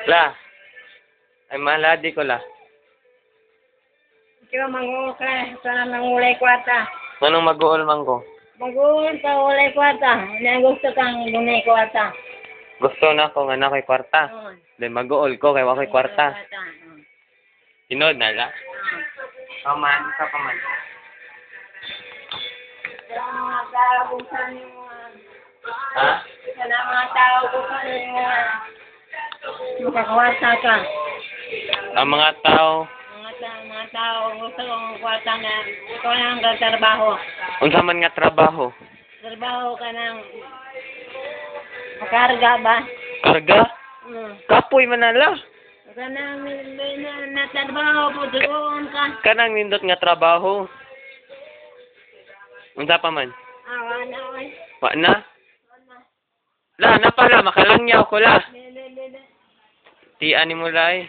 La. Ay maladi ko la. Ikaw manguul ka, sana mangulay kwarta. Anong mag-uol man ko? Manguul ka, ulay kwarta. Ano gusto kang bunay kwarta? Gusto na ko nga na ko'y kwarta. Then mag-uol ko kay wa ko'y kwarta. Hinod na la. Paman, sa paman. Sa mga tao kung saan yung Ha? sa mga tao kung saan yung makakwarta ka. Ang mga tao, Mga tao gusto kong kwarta na ikaw lang trabaho. unsa man nga trabaho? Trabaho ka ng makarga ba? Karga? Kapoy man na la. Kana na trabaho po doon ka. Kanang nindot nga trabaho. Unsa pa man? Awa na oy. Wa na? La, na pala, makalangyaw ko la. Lele. Tian ni mo la eh.